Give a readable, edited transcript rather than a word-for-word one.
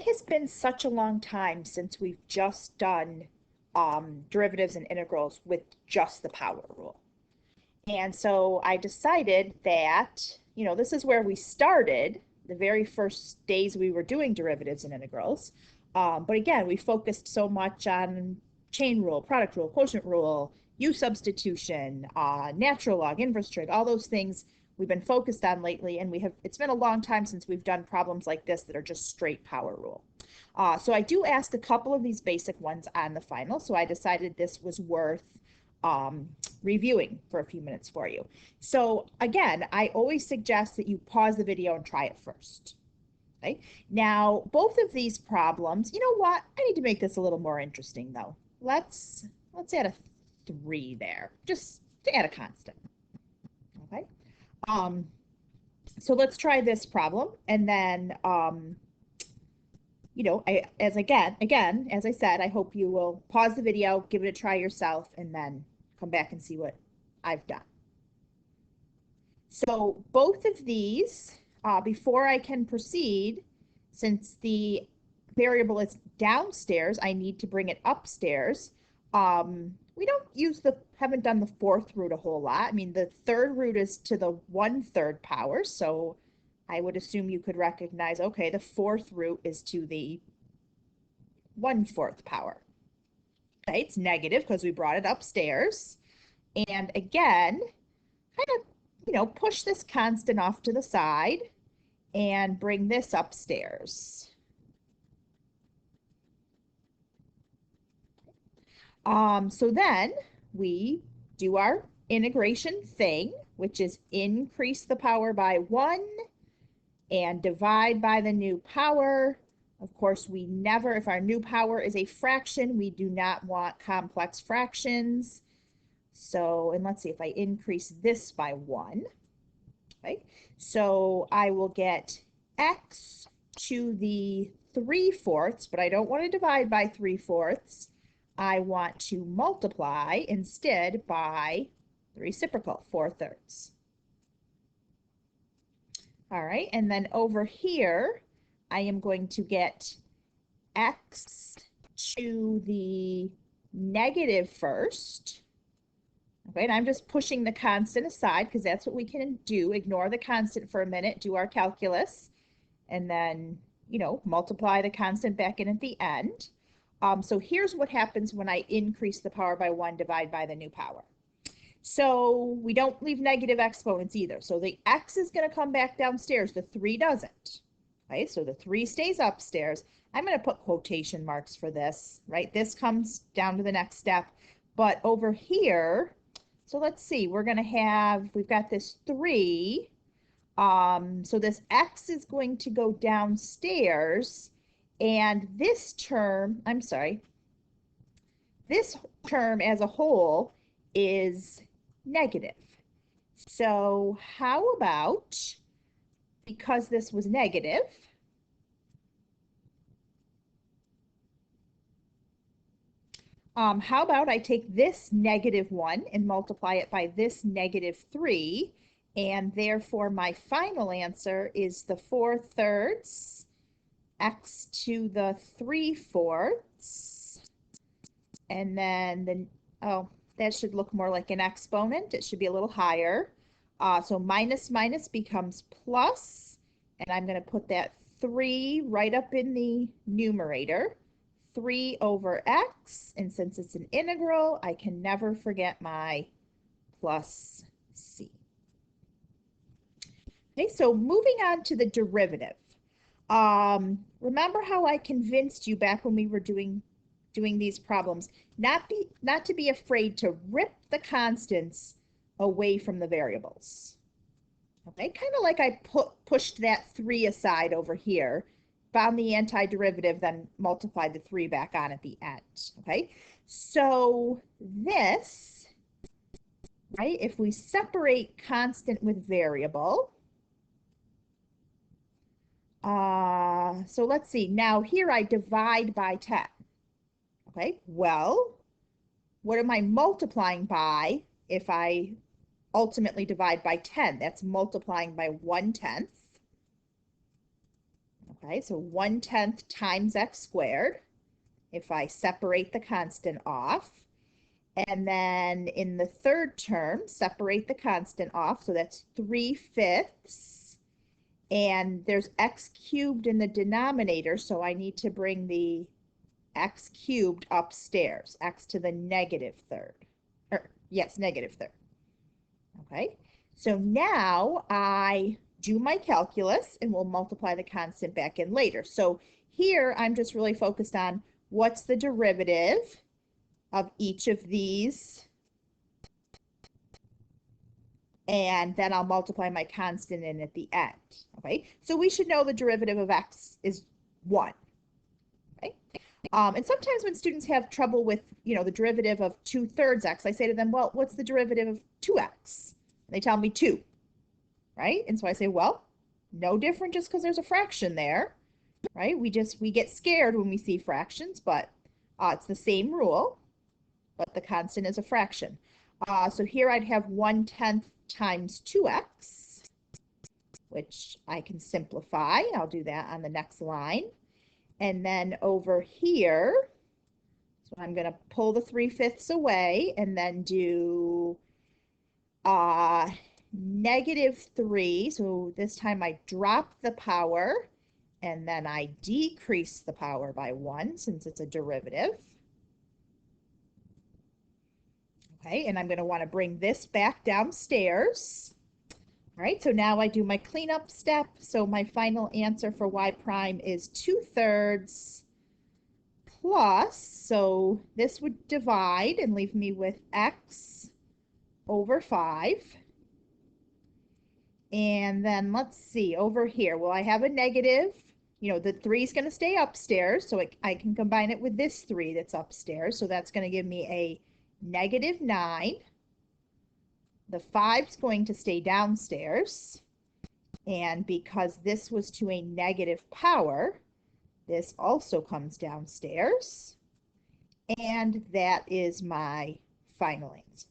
It has been such a long time since we've just done derivatives and integrals with just the power rule. And so I decided that, this is where we started the very first days we were doing derivatives and integrals. But again, we focused so much on chain rule, product rule, quotient rule, U substitution, natural log, inverse trig, all those things we've been focused on lately. And it's been a long time since we've done problems like this that are just straight power rule. So I do ask a couple of these basic ones on the final. So I decided this was worth reviewing for a few minutes for you. So again, I always suggest that you pause the video and try it first. Okay. Now, both of these problems, you know what? I need to make this a little more interesting though. Let's add a 3 there, just to add a constant. Okay. So let's try this problem, and then as I said, I hope you will pause the video, give it a try yourself, and then come back and see what I've done. So both of these, before I can proceed, since the variable is downstairs, I need to bring it upstairs. We haven't done the fourth root a whole lot. I mean, the third root is to the 1/3 power, so I would assume you could recognize, okay, the fourth root is to the 1/4 power. Okay, it's negative because we brought it upstairs. And again, kind of, push this constant off to the side and bring this upstairs. So then we do our integration thing, which is increase the power by 1 and divide by the new power. Of course, we never, if our new power is a fraction, we do not want complex fractions. So, and let's see, if I increase this by 1, okay, so I will get x to the 3/4, but I don't want to divide by 3/4. I want to multiply instead by the reciprocal, 4/3. All right, and then over here, I am going to get x to the negative first. Okay, and I'm just pushing the constant aside because that's what we can do. Ignore the constant for a minute, do our calculus, and then, multiply the constant back in at the end. So here's what happens when I increase the power by 1, divide by the new power. So we don't leave negative exponents either. So the x is going to come back downstairs. The 3 doesn't. Okay, so the 3 stays upstairs. I'm going to put quotation marks for this, right? This comes down to the next step. But over here, so let's see, we've got this 3. So this x is going to go downstairs, and this term as a whole is negative. So how about, because this was negative, how about I take this -1 and multiply it by this -3, and therefore my final answer is the 4/3 x to the 3/4, and then that should look more like an exponent. It should be a little higher. So minus becomes plus, and I'm going to put that 3 right up in the numerator. 3 over x, and since it's an integral, I can never forget my plus c. Okay, so moving on to the derivative. Remember how I convinced you back when we were doing these problems not to be afraid to rip the constants away from the variables. Okay, kind of like I pushed that 3 aside over here, found the antiderivative, then multiplied the 3 back on at the end. Okay, so this, right, if we separate constant with variable, so let's see, now here I divide by 10. Okay, well, what am I multiplying by if I ultimately divide by 10? That's multiplying by 1/10. Okay, so 1/10 times x squared if I separate the constant off. And then in the third term, separate the constant off. So that's 3/5. And there's x cubed in the denominator, so I need to bring the x cubed upstairs, x to the negative third. Or, yes, negative third. Okay, so now I do my calculus and we'll multiply the constant back in later. So here I'm just really focused on what's the derivative of each of these, and then I'll multiply my constant in at the end. Okay, so we should know the derivative of x is 1. Okay, and sometimes when students have trouble with, the derivative of 2/3 x, I say to them, well, what's the derivative of 2x? And they tell me 2, right? And so I say, well, no different just because there's a fraction there, right? We get scared when we see fractions, but it's the same rule, but the constant is a fraction. So here I'd have 1/10 times 2x, which I can simplify. I'll do that on the next line. And then over here, so I'm going to pull the 3/5 away and then do -3. So this time I drop the power and then I decrease the power by 1 since it's a derivative. Okay, and I'm going to want to bring this back downstairs. All right, so now I do my cleanup step. So my final answer for y prime is 2/3 plus, so this would divide and leave me with x over 5. And then let's see, over here, will I have a negative? The 3 is going to stay upstairs, so I can combine it with this 3 that's upstairs. So that's going to give me a -9. The 5 is going to stay downstairs. And because this was to a negative power, this also comes downstairs. And that is my final answer.